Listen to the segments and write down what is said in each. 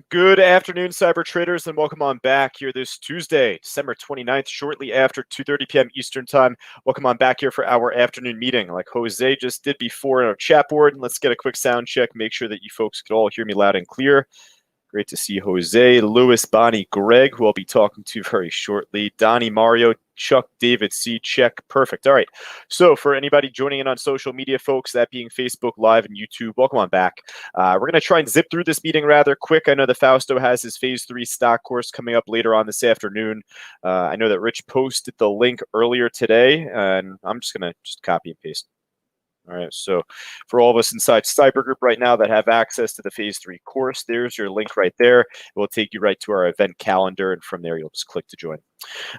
Good afternoon, cyber traders, and welcome on back here this Tuesday, December 29th, shortly after 2:30 p.m. Eastern Time. Welcome on back here for our afternoon meeting, like Jose just did before in our chat board. Let's get a quick sound check, make sure that you folks could all hear me loud and clear. Great to see Jose, Lewis, Bonnie, Greg, who I'll be talking to very shortly. Donnie, Mario, Chuck, David, C, check. Perfect. All right. So for anybody joining in on social media, folks, that being Facebook Live and YouTube, welcome on back. We're going to try and zip through this meeting rather quick. I know that Fausto has his Phase 3 stock course coming up later on this afternoon. I know that Rich posted the link earlier today, and I'm just going to copy and paste. All right, so for all of us inside Cyber Group right now that have access to the Phase 3 course, there's your link right there. It will take you right to our event calendar, and from there you'll just click to join.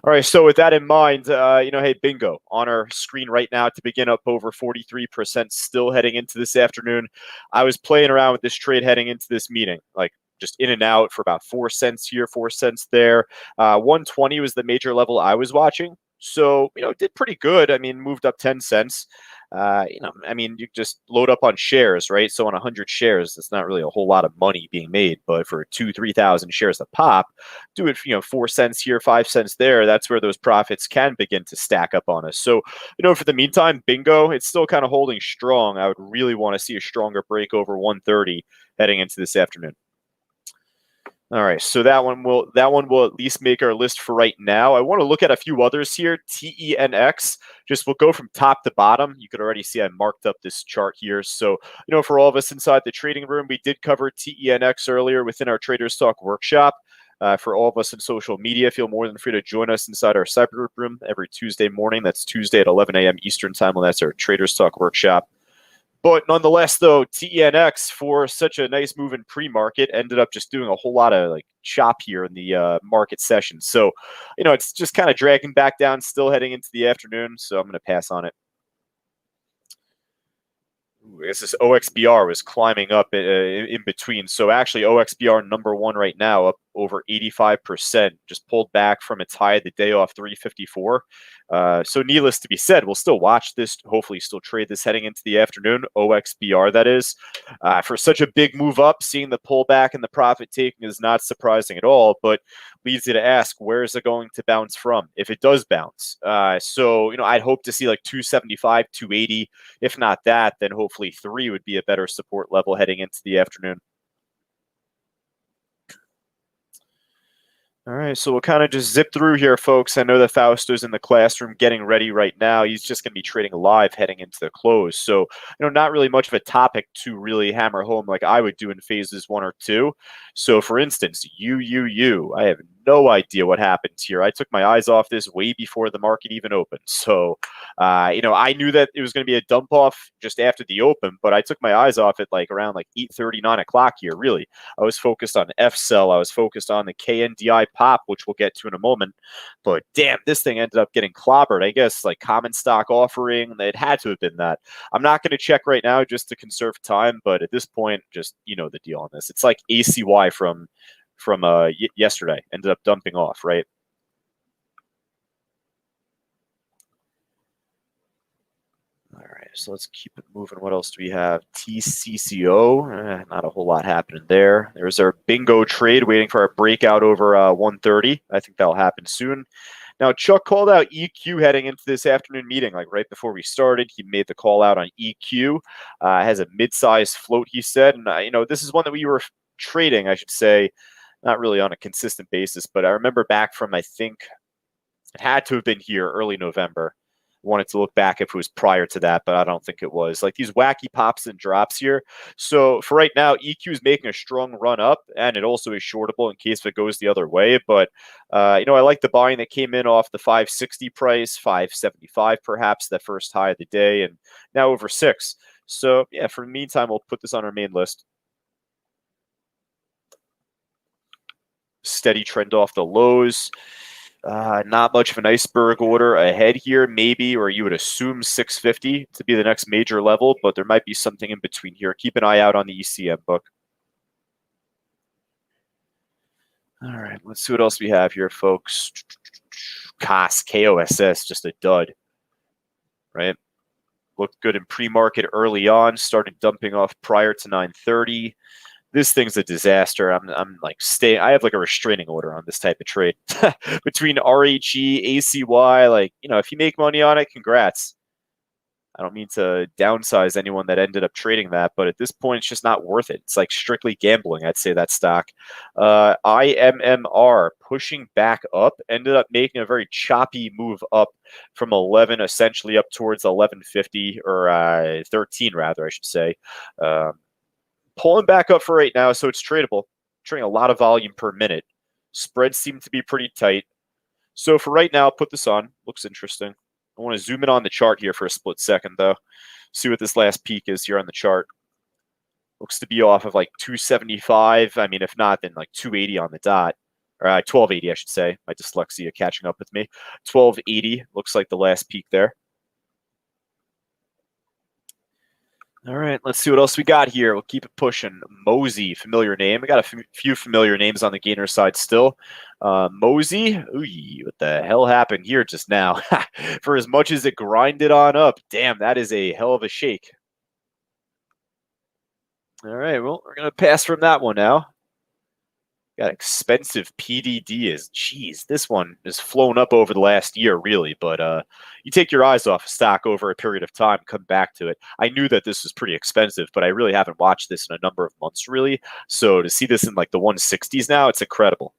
All right, so with that in mind, hey, bingo on our screen right now to begin, up over 43% still heading into this afternoon. I was playing around with this trade heading into this meeting, like just in and out for about 4 cents here, 4 cents there. 120 was the major level I was watching. So, did pretty good. I mean, moved up 10 cents. You just load up on shares, right? So on 100 shares, it's not really a whole lot of money being made, but for 2,000-3,000 shares a pop, do it, 4 cents here, 5 cents there. That's where those profits can begin to stack up on us. So, for the meantime, bingo, it's still kind of holding strong. I would really want to see a stronger break over 130 heading into this afternoon. All right, so that one will at least make our list for right now. I want to look at a few others here. TENX, just we'll go from top to bottom. You could already see I marked up this chart here. So, for all of us inside the trading room, we did cover TENX earlier within our Traders Talk workshop. For all of us in social media, feel more than free to join us inside our Cyber Group room every Tuesday morning. That's Tuesday at 11 a.m. Eastern Time, and that's our Traders Talk workshop. But nonetheless, though, TENX, for such a nice move in pre-market, ended up just doing a whole lot of chop here in the market session. So, it's just kind of dragging back down, still heading into the afternoon. So I'm going to pass on it. I guess this OXBR was climbing up in between. So actually, OXBR #1 right now, up over 85%, just pulled back from its high of the day off 354. So needless to be said, we'll still watch this, hopefully still trade this heading into the afternoon, OXBR that is. For such a big move up, seeing the pullback and the profit taking is not surprising at all, but leads you to ask, where is it going to bounce from if it does bounce? So I'd hope to see 275, 280. If not that, then hopefully 3 would be a better support level heading into the afternoon. All right, so we'll kind of just zip through here, folks. I know that Fausto's in the classroom getting ready right now. He's just going to be trading live heading into the close. So, not really much of a topic to really hammer home like I would do in phases 1 or 2. So, for instance, I have no idea what happened here. I took my eyes off this way before the market even opened. So, I knew that it was going to be a dump off just after the open, but I took my eyes off it around 8:30, 9 o'clock here, really. I was focused on FCEL. I was focused on the KNDI pop, which we'll get to in a moment. But damn, this thing ended up getting clobbered. I guess common stock offering, it had to have been that. I'm not going to check right now just to conserve time, but at this point, just the deal on this. It's like ACY from yesterday ended up dumping off, right? All right, so let's keep it moving. What else do we have? TCCO, not a whole lot happening there. There's our bingo trade waiting for our breakout over 130. I think that'll happen soon. Now, Chuck called out EQ heading into this afternoon meeting, right before we started. He made the call out on EQ. Has a mid-sized float, he said. And, this is one that we were trading, I should say, not really on a consistent basis. But I remember back from, I think, it had to have been here early November. Wanted to look back if it was prior to that, but I don't think it was. These wacky pops and drops here. So for right now, EQ is making a strong run up, and it also is shortable in case it goes the other way. But I like the buying that came in off the 560 price, 575 perhaps, that first high of the day, and now over 6. So yeah, for the meantime, we'll put this on our main list. Steady trend off the lows. Not much of an iceberg order ahead here, maybe, or you would assume 650 to be the next major level, but there might be something in between here. Keep an eye out on the ECM book. All right, let's see what else we have here, folks. KOSS, just a dud, right? Looked good in pre-market early on, started dumping off prior to 9:30. This thing's a disaster. I'm like I have like a restraining order on this type of trade between RHE, ACY. Like, if you make money on it, congrats. I don't mean to downsize anyone that ended up trading that, but at this point, it's just not worth it. It's like strictly gambling, I'd say, that stock. IMMR pushing back up, ended up making a very choppy move up from 11, essentially up towards 1150, or 13, rather, I should say. Pulling back up for right now, so it's tradable. Trading a lot of volume per minute. Spreads seem to be pretty tight. So for right now, I'll put this on. Looks interesting. I want to zoom in on the chart here for a split second, though. See what this last peak is here on the chart. Looks to be off of like 275. I mean, if not, then like 280 on the dot. Or 1280, I should say. My dyslexia catching up with me. 1280 looks like the last peak there. All right, let's see what else we got here. We'll keep it pushing. Mosey, familiar name. We got a few familiar names on the gainer side still. Mosey, ooh, what the hell happened here just now? For as much as it grinded on up, damn, that is a hell of a shake. All right, well, we're going to pass from that one now. Got expensive PDD geez, this one has flown up over the last year, really. But you take your eyes off a stock over a period of time, come back to it. I knew that this was pretty expensive, but I really haven't watched this in a number of months, really. So to see this in like the 160s now, it's incredible.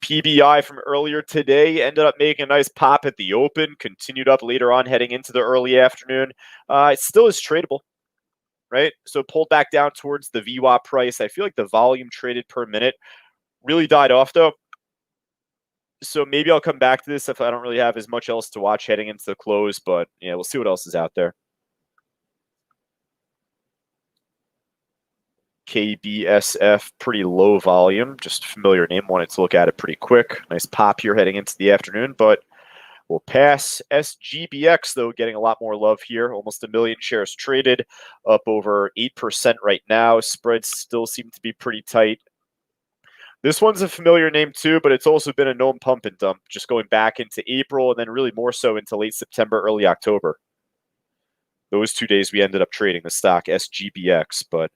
PBI from earlier today ended up making a nice pop at the open, continued up later on heading into the early afternoon. It still is tradable. Right? So pulled back down towards the VWAP price. I feel like the volume traded per minute really died off, though. So maybe I'll come back to this if I don't really have as much else to watch heading into the close. But yeah, we'll see what else is out there. KBSF, pretty low volume. Just a familiar name. Wanted to look at it pretty quick. Nice pop here heading into the afternoon, but we'll pass. SGBX, though, getting a lot more love here. Almost 1 million shares traded, up over 8% right now. Spreads still seem to be pretty tight. This one's a familiar name, too, but it's also been a known pump and dump, just going back into April and then really more so into late September, early October. Those 2 days we ended up trading the stock, SGBX, but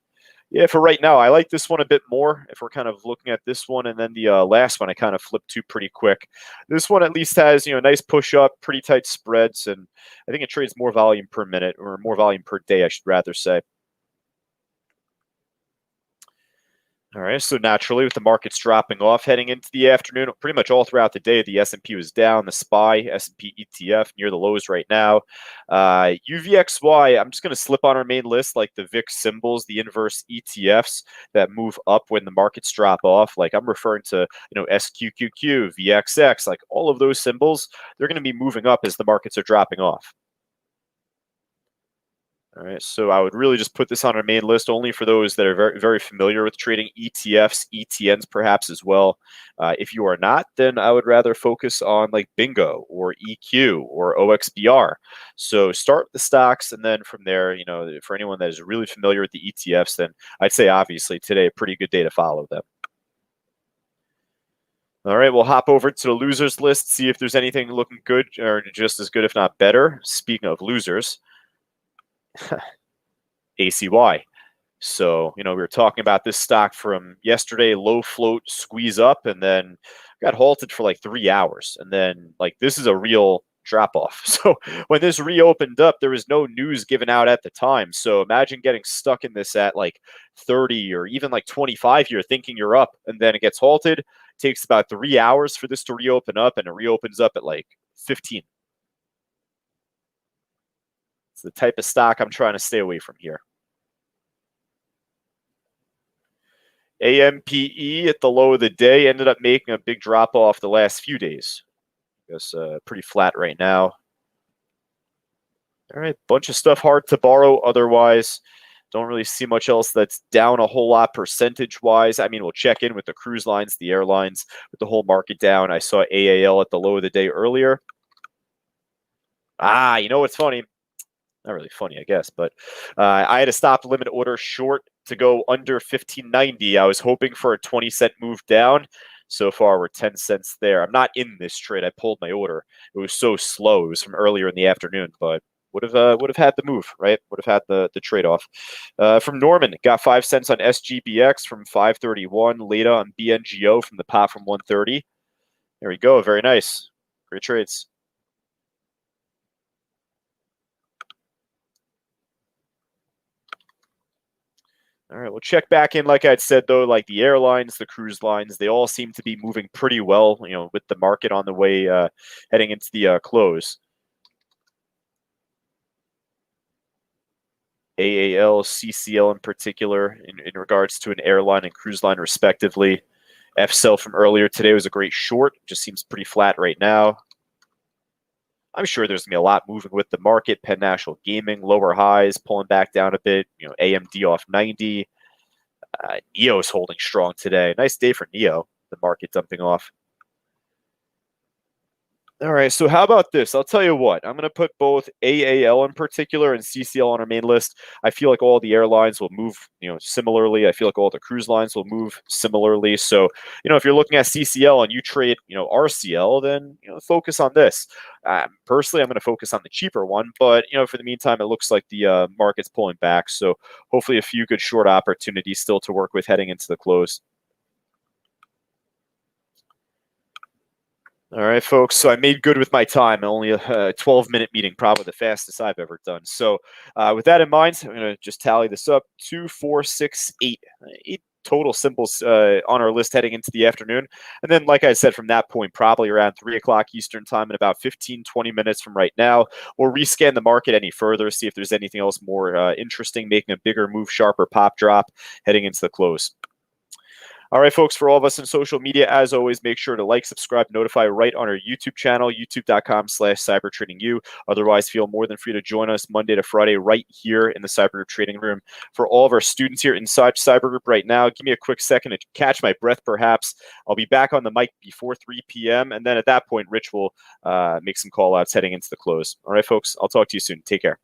yeah, for right now, I like this one a bit more. If we're kind of looking at this one, and then the last one I kind of flipped to pretty quick. This one at least has, nice push up, pretty tight spreads, and I think it trades more volume per minute, or more volume per day, I should rather say. All right, so naturally, with the markets dropping off heading into the afternoon, pretty much all throughout the day, the S&P was down. The SPY, S&P ETF, near the lows right now. UVXY, I'm just going to slip on our main list, like the VIX symbols, the inverse ETFs that move up when the markets drop off. Like I'm referring to, SQQQ, VXX, like all of those symbols, they're going to be moving up as the markets are dropping off. All right, so I would really just put this on our main list only for those that are very, very familiar with trading ETFs, ETNs perhaps as well. If you are not, then I would rather focus on like Bingo or EQ or OXBR. So start with the stocks, and then from there, for anyone that is really familiar with the ETFs, then I'd say obviously today a pretty good day to follow them. All right, we'll hop over to the losers list, see if there's anything looking good or just as good, if not better. Speaking of losers, ACY. So, we were talking about this stock from yesterday, low float, squeeze up, and then got halted for like 3 hours. And then, this is a real drop off. So, when this reopened up, there was no news given out at the time. So, imagine getting stuck in this at like 30 or even like 25 here, thinking you're up, and then it gets halted. It takes about 3 hours for this to reopen up, and it reopens up at like 15. It's the type of stock I'm trying to stay away from here. AMPE at the low of the day ended up making a big drop off the last few days. I guess pretty flat right now. All right, bunch of stuff hard to borrow otherwise. Don't really see much else that's down a whole lot percentage-wise. I mean, we'll check in with the cruise lines, the airlines, with the whole market down. I saw AAL at the low of the day earlier. You know what's funny? Not really funny, I guess, but I had a stop limit order short to go under 1590. I was hoping for a 20-cent move down. So far, we're 10 cents there. I'm not in this trade. I pulled my order. It was so slow. It was from earlier in the afternoon, but would have had the move, right? Would have had the trade-off. From Norman, got 5 cents on SGBX from 531, later on BNGO from the pot from 130. There we go. Very nice. Great trades. All right, we'll check back in. Like I'd said, though, like the airlines, the cruise lines, they all seem to be moving pretty well, with the market on the way heading into the close. AAL, CCL in particular, in regards to an airline and cruise line, respectively. FCEL from earlier today was a great short. Just seems pretty flat right now. I'm sure there's going to be a lot moving with the market. Penn National Gaming, lower highs, pulling back down a bit. AMD off 90. NEO's holding strong today. Nice day for NEO, the market dumping off. All right, so how about this? I'll tell you what. I'm going to put both AAL in particular and CCL on our main list. I feel like all the airlines will move, similarly. I feel like all the cruise lines will move similarly. So, if you're looking at CCL and you trade, RCL, then, focus on this. Personally, I'm going to focus on the cheaper one, but, for the meantime, it looks like the market's pulling back. So hopefully a few good short opportunities still to work with heading into the close. All right, folks. So I made good with my time. Only a 12-minute meeting, probably the fastest I've ever done. So with that in mind, I'm going to just tally this up. 2, 4, 6, 8. 8 total symbols on our list heading into the afternoon. And then, like I said, from that point, probably around 3 o'clock Eastern time in about 15, 20 minutes from right now, we'll rescan the market any further, see if there's anything else more interesting, making a bigger move, sharper pop drop heading into the close. All right, folks, for all of us in social media, as always, make sure to like, subscribe, notify right on our YouTube channel, youtube.com/cybertradingu. Otherwise, feel more than free to join us Monday to Friday right here in the Cyber Trading Room. For all of our students here inside Cyber Group right now, give me a quick second to catch my breath, perhaps. I'll be back on the mic before 3 p.m., and then at that point, Rich will make some call-outs heading into the close. All right, folks, I'll talk to you soon. Take care.